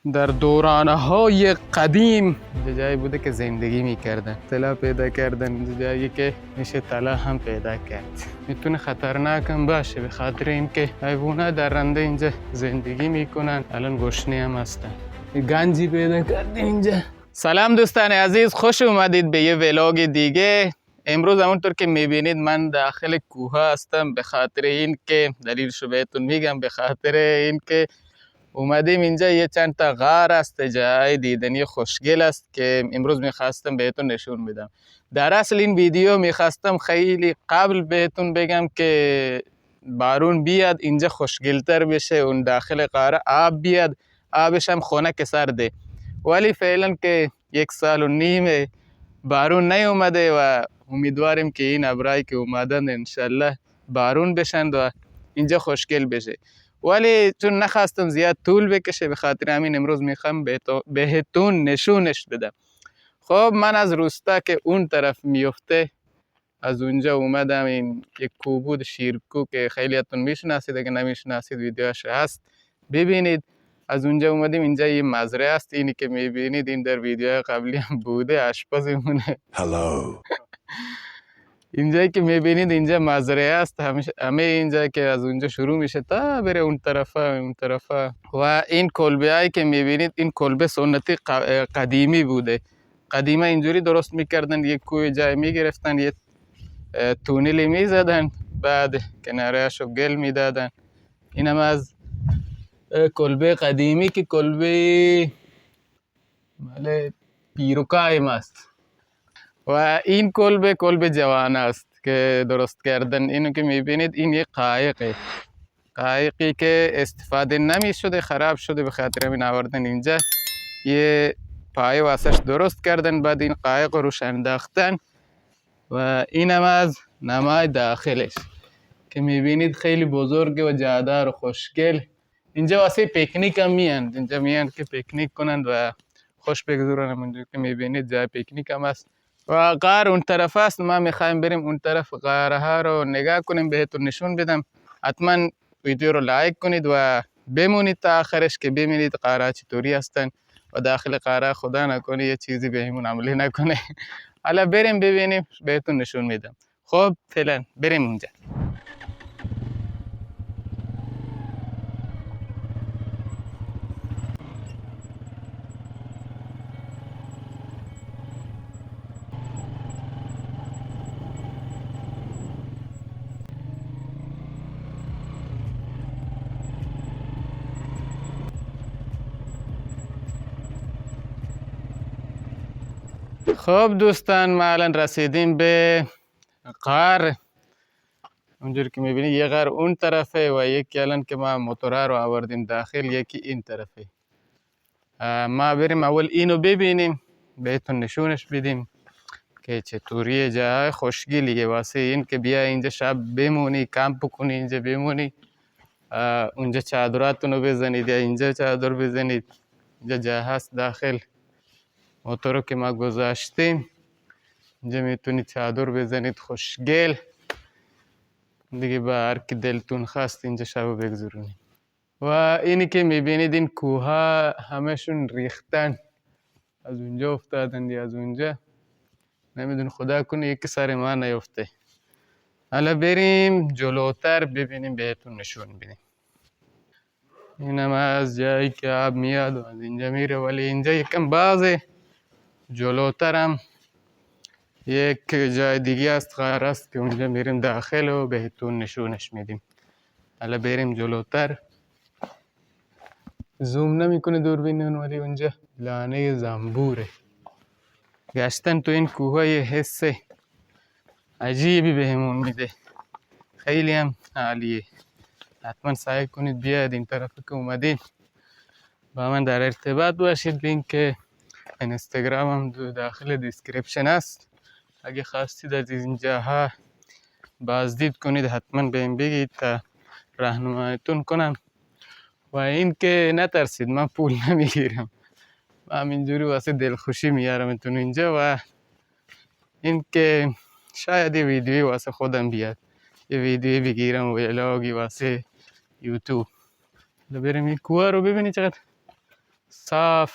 در دورانه‌های قدیم جایی بوده که زندگی میکردن. طلا پیدا کردن جایی که میشه طلا هم پیدا کرد. میتونه خطرناک هم باشه به خاطر اینکه حیوانات درنده اینجا زندگی میکنن. الان گشنه هم هستن. گنجی پیدا کردیم اینجا. سلام دوستان عزیز، خوش اومدید به یه ولاگ دیگه. امروز همونطور که میبینید من داخل کوه هستم. به خاطر اینکه دلیلشو بهتون میگم. به خاطر اینکه اومدیم اینجا یه چند تا غار است، جای دیدنی خوشگل است که امروز میخواستم بهتون نشون بدم. در اصل این ویدیو میخواستم خیلی قبل بهتون بگم که بارون بیاد اینجا خوشگلتر بشه، اون داخل غار آب بیاد، آبش هم خنک سرده. ولی فعلا که 1.5 سال بارون نیومده و امیدواریم که این ابرایی که اومدن انشالله بارون بشن و اینجا خوشگل بشه. ولی چون نخواستم زیاد طول بکشه به خاطر همین امروز میخوام بهتون نشونش بدم. خب من از روستا که اون طرف میفته از اونجا اومدم. این یک کوه بود، شیرکو، که خیلیاتون میشناسید، اگه نمیشناسید ویدیوش هست ببینید. از اونجا اومدیم اینجا یه مزرعه است، اینی که میبینید این در ویدیو قبلی هم بوده، آشپزمونه. هلو. اینجایی که میبینید اینجا مزرعه است، همه اینجا که از اونجا شروع میشه تا بره اون طرفا. و این کلبه هایی که میبینید این کلبه سنتی قدیمی بوده. قدیما اینجوری درست میکردن، یک کوه جای میگرفتن، یه تونلی میزدن، بعد کنارهاشو گل میدادن. این هم از کلبه قدیمی که کلبه مال پیروکایم است. و این کلبه جوان است که درست کردن. اینو که میبینید این یک قایقه، قایقی که استفاده نمی شده، خراب شده، به خاطر همین آوردن اینجا. یه پای واسش درست کردن، بعد این قایق روش انداختن. و اینم از نمای داخلش که میبینید خیلی بزرگه و جادار و خوشگل. اینجا واسه پیکنیک هم میاند، اینجا میاند که پیکنیک کنند و خوش بگذرونند. اونجا که میبینید جای پیکنیک هم است و غار اون طرف است. ما میخوایم بریم اون طرف غاره ها رو نگاه کنیم، بهتون نشون بدم. حتما ویدیو رو لایک کنید و بمونید تا آخرش که ببینید غاره چطوری هستن و داخل غاره خدا نکنه یه چیزی بهمون عملی نکنه. حالا بریم ببینیم، بهتون نشون میدم. خب فعلا بریم اونجا. خب دوستان، ما الان رسیدیم به غار. اونجور که میبینید یه غار اون طرفه و یکی الان که ما موتورها رو آوردیم داخل، یکی این طرفه. ما بریم اول اینو ببینیم، بهتون نشونش بدیم که چطوریه. جای خوشگلیه واسه این که بیا اینجا شب بمونی، کمپ کنی، اینجا بمونی، اونجا چادراتونو بزنید یا اینجا چادر بزنید. اینجا جا هست داخل، موتور رو که ما گذاشتیم اینجا میتونید چادر بزنید خوشگل دیگه، با هر که دلتون خواست اینجا شب بگذرونید. و اینی که میبینید این کوه ها همشون ریختن، از اونجا افتادن یا از اونجا، نمیدون، خدا کنه یکی سر ما نیفته. حالا بریم جلوتر ببینیم، بهتون نشون بدیم. اینم از جایی که آب میاد و از اینجا میره، ولی اینجا یکم بازه. جلوتر هم یک جای دیگه است، غار است که اونجا میریم داخل و بهتون نشونش میدیم. حالا بریم جلوتر. زوم نمیکنه دوربینون، ولی اونجا لانه زنبوره. گشتن تو این کوه یه حس عجیبی بهمون میده، خیلی هم عالیه. حتما سعی کنید بیاید این طرف که اومدین با من در ارتباط باشید. لینک که اینستاگرامم داخل دیسکریپشن است، اگه خواستید از اینجاها بازدید کنید حتما بهم بگید تا راهنماییتون کنم. و این که نترسید، من پول نمیگیرم، من همینجوری واسه دلخوشی میارمتون اینجا. و این که شاید یه ویدیوی واسه خودم بیاد، یه ویدیوی بگیرم و ولاگی واسه یوتیوب. بریم این کوه رو ببینید چقدر صاف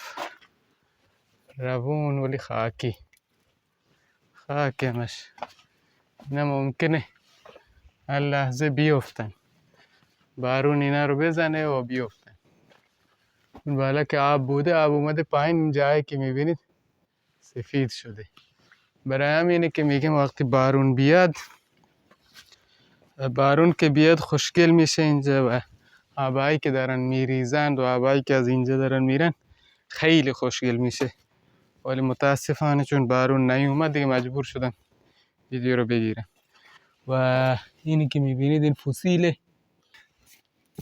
روون ولی خاکی همش. اینا ممکنه هر لحظه بیفتن، بارون اینا رو بزنه و بیفتن. اون بالا که آب بوده، آب اومده پایین. این جایی که میبینید سفید شده. برای همینه که میگم وقتی بارون بیاد، بارون که بیاد خوشگل میشه اینجا و آبایی که دارن میریزند و آبایی که از اینجا دارن میرن خیلی خوشگل میشه. ولی متاسفانه چون بارون نیومد دیگه مجبور شدم ویدیو رو بگیرم. و اینی که میبینید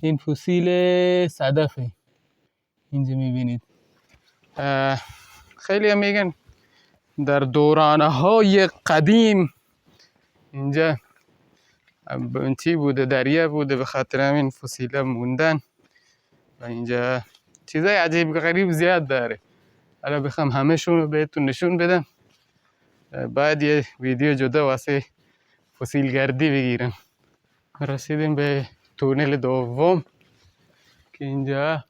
این فسیل صدفه. اینجا میبینید خیلی هم میگن در دورانه های قدیم اینجا چی بوده، دریا بوده، به خاطر همین فسیل موندن و اینجا چیزای عجیب غریب زیاد داره. حالا بخوام همه شون رو بهتون نشون بدم بعد یه ویدیو جدا واسه فسیل گردی بگیرم. رسیدیم به تونل دوم که اینجا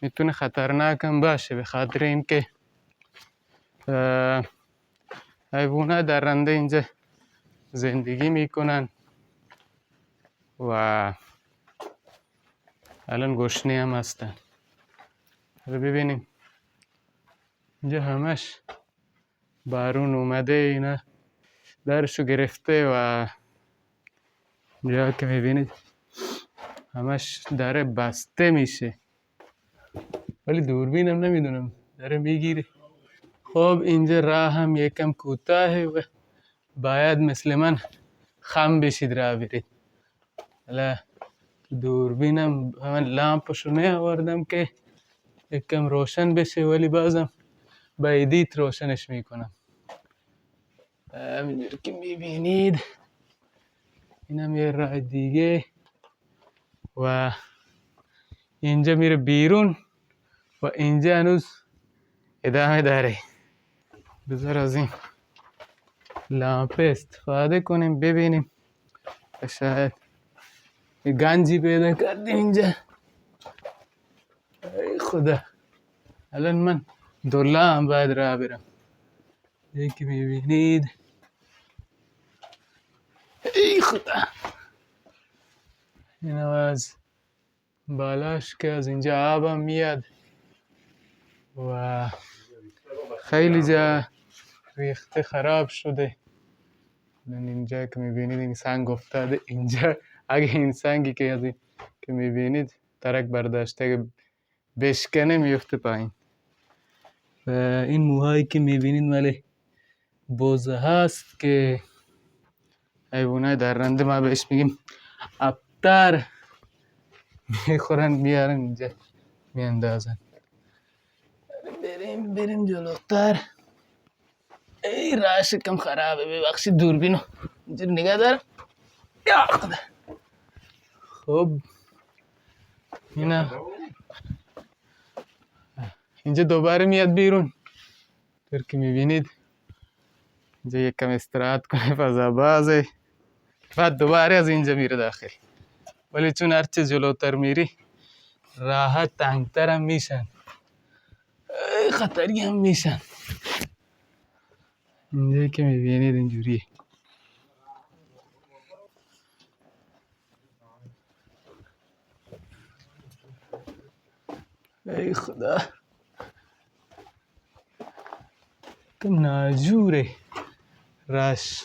میتونه خطرناک هم باشه به خاطر اینکه حیوانات درنده اینجا زندگی میکنن و الان گشنه هم هستن. رو ببینیم اینجا همش بارون اومده، اینا درشو گرفته و اینجا که میبینید همش داره بسته میشه، ولی دوربینم نمیدونم داره میگیره. خب اینجا راه هم یکم کوتاهه و باید مثل من خم بشید راه برید. حالا دوربینم من لامپشو نیاوردم که یکم روشن بشه، ولی بازم با ایدیت روشنش میکنم. همینجور که میبینید اینم یه راه دیگه و اینجا میره بیرون و اینجا هنوز ادامه داره. بذار از این لامپه استفاده کنیم ببینیم شاید یه گنجی پیدا کردیم اینجا. ای خدا، الان من دولا هم باید راه برم. یکی میبینید ای خدا، این از بالاش که از اینجا آبم میاد و خیلی جا ریخته خراب شده. اینجا که میبینید این سنگ افتاده اینجا. اگه این سنگی که از این که میبینید ترک برداشته بشکنه میفته پایین. و این موهایی که میبینید مال بوزه هست که حیوانای درنده ما بهش میگیم ابتر، میخورن میارن اینجا میاندازن. بریم جلوتر. ای راش کم خرابه، ببخشید دوربینو اینجوری نگاه دارم. یا خدا. خب اینجا دوباره میاد بیرون. طور که میبینید اینجا یک کم استراحت کنه، فضا بازه، بعد دوباره از اینجا میره داخل. ولی چون هرچه جلوتر میری راه تنگتر هم میشن، خطری هم میشن. اینجایی که میبینید اینجوریه. ای خدا، کم ناجوره راش.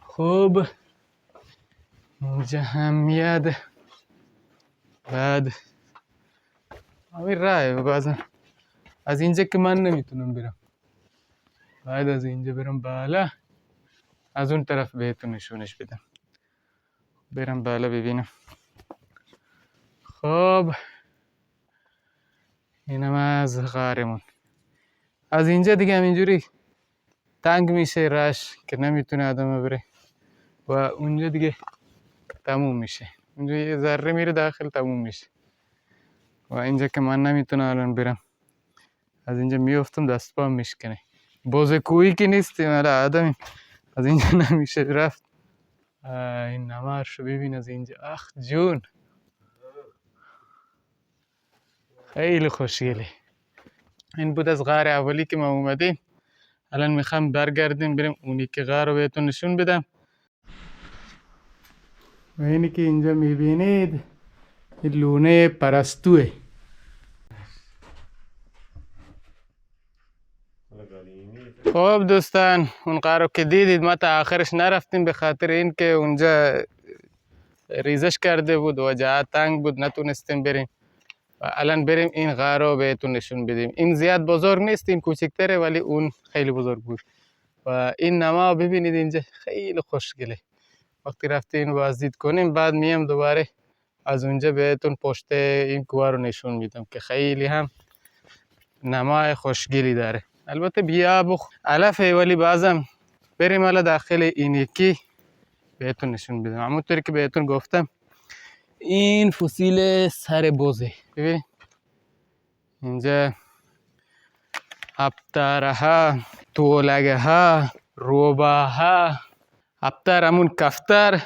خب اینجا هم میاد، بعد همین راه بازم از اینجا که من نمیتونم برم، باید از اینجا برم بالا، از اون طرف بهتون نشونش بدم. برم بالا ببینم. خب اینم از غارمون. از اینجا دیگه همینجوری تنگ میشه راش که نمیتونه آدم بره و اونجا دیگه تموم میشه. اونجا یه ذره میره داخل تموم میشه و اینجا که من نمیتونم الان برم، از اینجا میفتم دست پام میشکنه. بوزه کویی که نیستیم، حالا آدمی از اینجا نمیشه رفت. این نمارشو ببین از اینجا. اخ جون، خیلی خوشگله. این بود از غار اولی که ما اومدیم. الان میخوام برگردیم بریم اونی که غار رو بهتون نشون بدم. و اینی که اینجا میبینید این لونه پرستوه. خب دوستان، اون غار رو که دیدید ما تا آخرش نرفتیم به خاطر این که اونجا ریزش کرده بود و جا تنگ بود نتونستیم بریم. و الان بریم این غار رو بهتون نشون بدیم. این زیاد بزرگ نیست، این کوچکتره ولی اون خیلی بزرگ بود. و این نما ببینید اینجا خیلی خوشگله. وقتی رفتیم بازدید کنیم بعد میم دوباره از اونجا بهتون پشت این کوه رو نشون میدم که خیلی هم نمای خوشگلی داره. البته بیاب و علفه ولی بازم بریم حالا داخل این یکی بهتون نشون بدم. همونطوری که بهتون گفتم این فسیل سر بزه. ببین اینجا ابتره ها، تولگه ها، روبه ها. ابتر همون کفتر،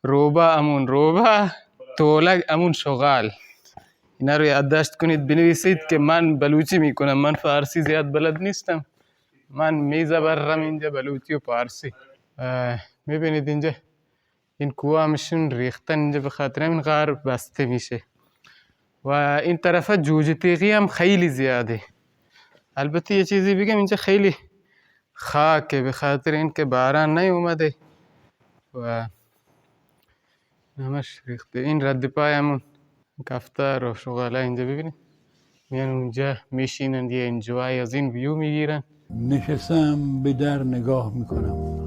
روبه همون روبه، تولگ همون شغال. اینا رو یادداشت کنید بنویسید که من بلوچی میکنم. من فارسی زیاد بلد نیستم. من میزبرم اینجا بلوچی و فارسی. میبینید اینجا این کوه همشون ریختن اینجا به خاطر این غار بسته میشه. و این طرف جوجه تیغی هم خیلی زیاده. البته یه چیزی بگم اینجا خیلی خاکه به خاطر این که باران نیومده و همش ریخته. این رد پای همون کفتر و شغاله اینجا ببینید میان اونجا میشینن یه انجوای از این ویو میگیرن. نشستم به در نگاه میکنم.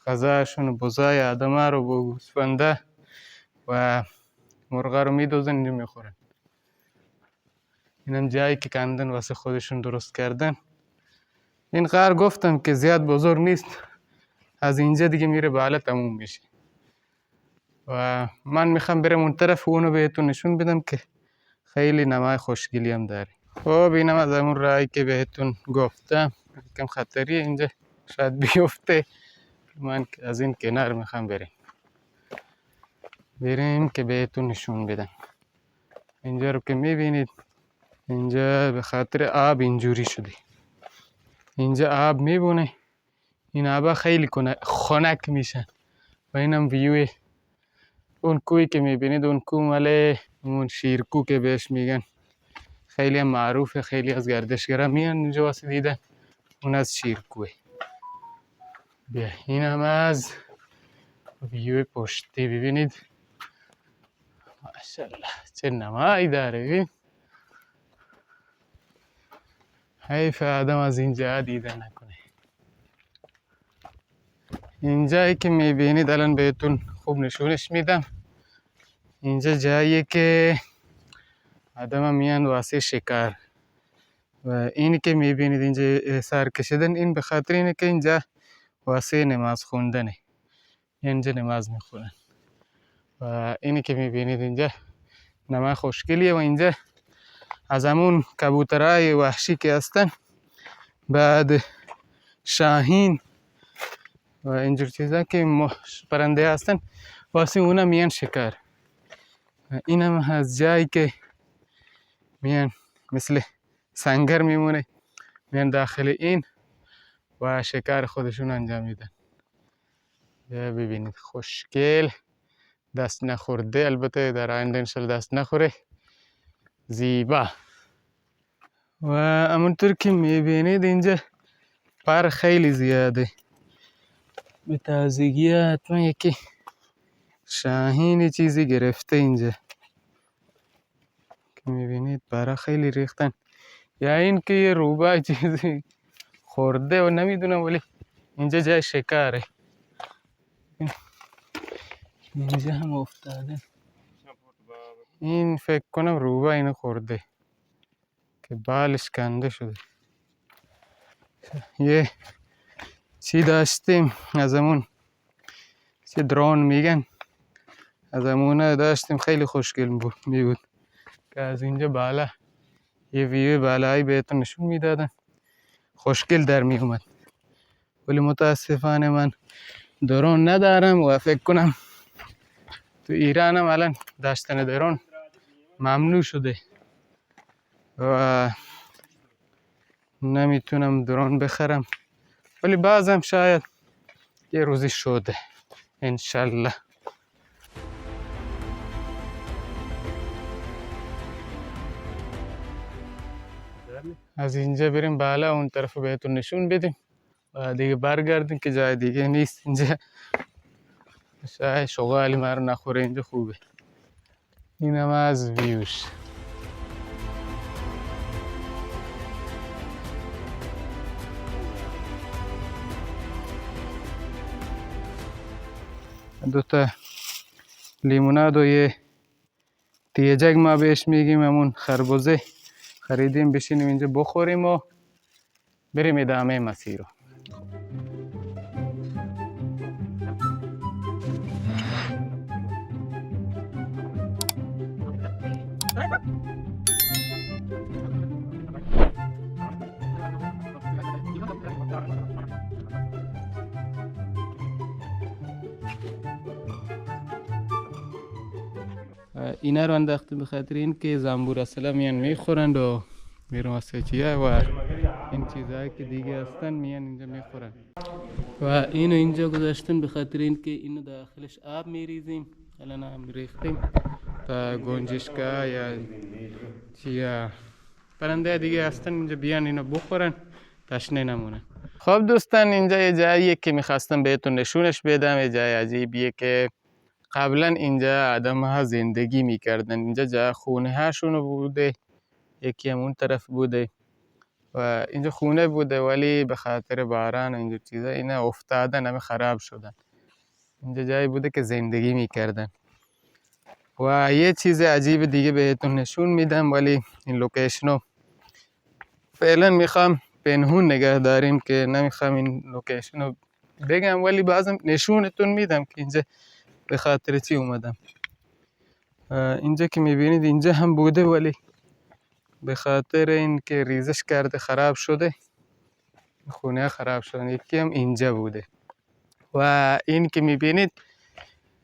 غذاشون و بزای آدم ها رو با گوسفنده و مرغا رو میدوزن اینجا میخورن. اینم جایی که کندن واسه خودشون درست کردن. این غار گفتم که زیاد بزرگ نیست، از اینجا دیگه میره بالا تموم میشه و من میخوام برم اون طرف اونو بهتون نشون بدم که خیلی نمای خوشگلی هم داره. خب اینم از همون راهی که بهتون گفتم. کم خطریه اینجا شاید بیفته. من از این کنار میخوام بریم که بهتون نشون بدم. اینجا رو که میبینید اینجا به خاطر آب اینجوری شده. اینجا آب میبونه، این آبا خیلی خنک میشن و اینم ویوی اون کوی که میبینید. اون کو مال اون شیرکو که بهش میگن، خیلی هم معروفه. خیلی از گردشگرها میان اینجا واسه دیدن. اون از شیرکوه. بیا این هم از ویو پشتی ببینید. ماشاءالله چه نمایی داره. ببین حیف آدم از اینجا دیده نکنه. اینجایی که میبینید الان بهتون خوب نشونش میدم. اینجا جاییه که آدم هم میان واسه شکار. و اینی که میبینید اینجا سر کشیدن این به خاطر اینه که اینجا واسه نماز خوندنه. اینجا نماز میخونن. و اینی که میبینید اینجا نمای خوشگلیه و اینجا از همون کبوترهای وحشی که هستن، بعد شاهین و اینجور چیزا که پرنده هستن واسه اونا میان شکار. این هم از جایی که میان مثل سنگر میمونه میان داخل این و شکار خودشون انجام میدن. ببینید خوشگل، دست نخورده. البته در آینده انشالله دست نخوره. زیبا. و همونطور که میبینید اینجا پر خیلی زیاده. به تازگی حتما یکی شاهینی چیزی گرفته اینجا که میبینید برا خیلی ریختن. یا این که یه روبه چیزی خورده و نمیدونم ولی اینجا جای شکاره. اینجا هم افتاده. این فکر کنم روبه اینو خورده که بالش کنده شده. یه چی داشتیم از همون چی درون میگن، از همونه داشتیم خیلی خوشگل می بود که از اینجا بالا یه ویو بالایی بهتون نشون میدادن. خوشگل در می اومد. ولی متاسفانه من درون ندارم و فکر کنم تو ایران هم الان داشتن درون ممنوع شده و نمیتونم درون بخرم، ولی بعضم شاید یه روزی شده انشالله. از اینجا بریم بالا، اون طرف بهتون نشون بدیم و دیگه برگردیم که جای دیگه نیست اینجا. شاید شغالی ما رو نخوره، اینجا خوبه. اینم از ویوش. دوتا لیموناد و یه تیجک ما بهش میگیم، همون خربوزه خریدیم بشینیم اینجا بخوریم و بریم ادامه مسیر رو. اینا رو انداختیم به خاطر این که زنبور اصلا میان میخورند و میرون واسه چیه و این چیزهایی که دیگه هستن میان اینجا میخورن و اینو اینجا گذاشتن به خاطر این که اینو داخلش آب میریزیم. الان هم ریختیم تا گنجشکا یا چیا پرنده دیگه هستن اینجا بیان اینو بخورن تشنه نمونن. خب دوستان، اینجا یه جاییه که میخواستم بهتون نشونش بدم. یه جای عجیبیه که قبلا اینجا آدم ها زندگی میکردن. اینجا جای خونه هاشون بوده، یکی هم اون طرف بوده و اینجا خونه بوده، ولی به خاطر باران و اینجور چیزا اینا افتادن، همه خراب شدن. اینجا جایی بوده که زندگی میکردن. و یه چیز عجیب دیگه بهتون نشون میدم، ولی این لوکیشنو فعلا میخوام پنهون نگه داریم که نمیخوام این لوکیشنو بگم، ولی بعضم نشونتون میدم که اینجا به خاطر چی اومدم. اینجا که میبینید اینجا هم بوده، ولی به خاطر این که ریزش کرده خراب شده، خونه خراب شدن. یکی هم اینجا بوده و این که میبینید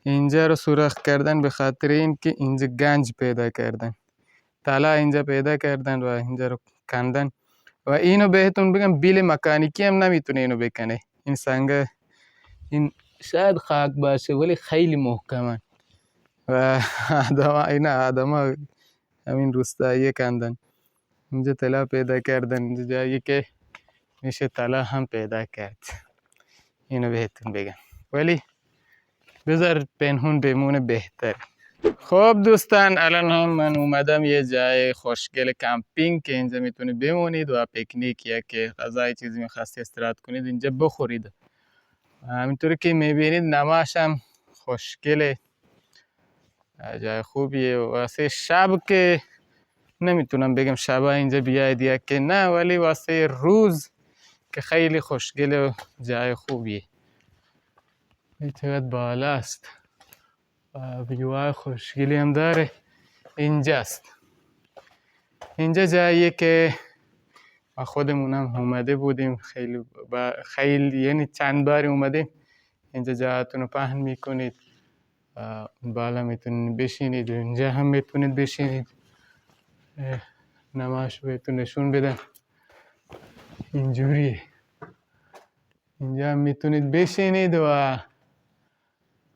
اینجا رو سوراخ کردن به خاطر این که اینجا گنج پیدا کردن، طلا اینجا پیدا کردن و اینجا رو کندن. و اینو بهتون بگم بیل مکانیکی هم نمیتونه اینو بکنه. این سنگ، این شاید خاک باشه ولی خیلی محکمه و آدم همین روستایی کندن. اینجا طلا پیدا کردن، اینجا جایی که میشه طلا هم پیدا کرد. اینو بهتون بگم، ولی بذار پنهون بمونه بهتر. خب دوستان، الان هم من اومدم یه جای خوشگل کمپینگ که اینجا میتونه بمونید و پیکنیک یا که غذای چیزی میخواستی استراحت کنید اینجا بخورید. همینطوری که میبینید نماش هم خوشگله، جای خوبیه. واسه شب که نمیتونم بگم شب اینجا بیاید یا که نه، ولی واسه روز که خیلی خوشگله و جای خوبیه. این چقدر بالا است و ویوهای خوشگلی هم داره. اینجاست، اینجا جاییه که ما خودمونم اومده بودیم، خیلی یعنی چند باری اومدیم. اینجا جایتون رو پهن میکنید، بالا میتونید بشینید، اینجا هم میتونید بشینید. نماش بهتون نشون بدم، اینجوریه. اینجا هم میتونید بشینید و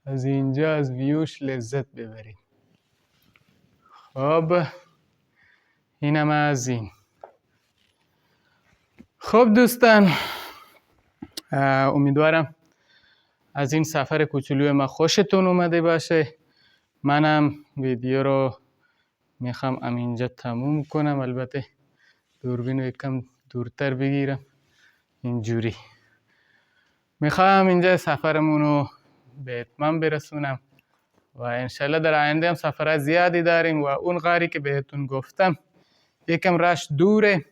از اینجا از ویوش لذت ببرید. خب اینم از این. خب دوستان، امیدوارم از این سفر کوچولوی ما خوشتون اومده باشه. منم ویدیو رو میخوام همینجا تموم کنم. البته دوربین رو یکم دورتر بگیرم. اینجوری میخوام اینجا سفرمون رو به اتمام برسونم و انشالله در آینده هم سفرهای زیادی داریم و اون غاری که بهتون گفتم یکم راش دوره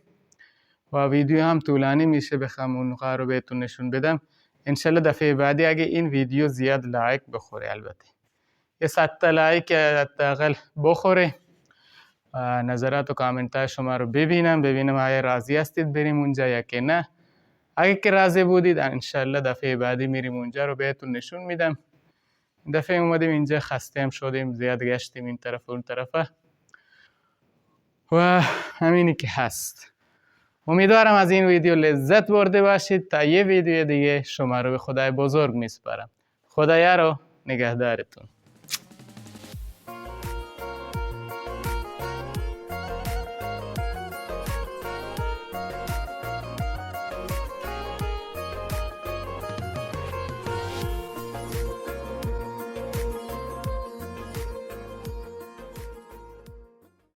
و ویدیو هم طولانی میشه بخوام اون غار رو بهتون نشون بدم. انشالله دفعه بعدی اگه این ویدیو زیاد لایک بخوره، البته یه 100 تا لایک حداقل بخوره، نظرات و کامنت های شما رو ببینم آیا راضی هستید بریم اونجا یا که نه. اگه که راضی بودید انشالله دفعه بعدی میریم اونجا رو بهتون نشون میدم. این دفعه اومدیم اینجا خسته هم شدیم، زیاد گشتیم این طرف و اون طرف. و همینی که هست. امیدوارم از این ویدیو لذت برده باشید. تا یه ویدیو دیگه شما رو به خدای بزرگ میسپارم. خدایا رو نگهدارتون.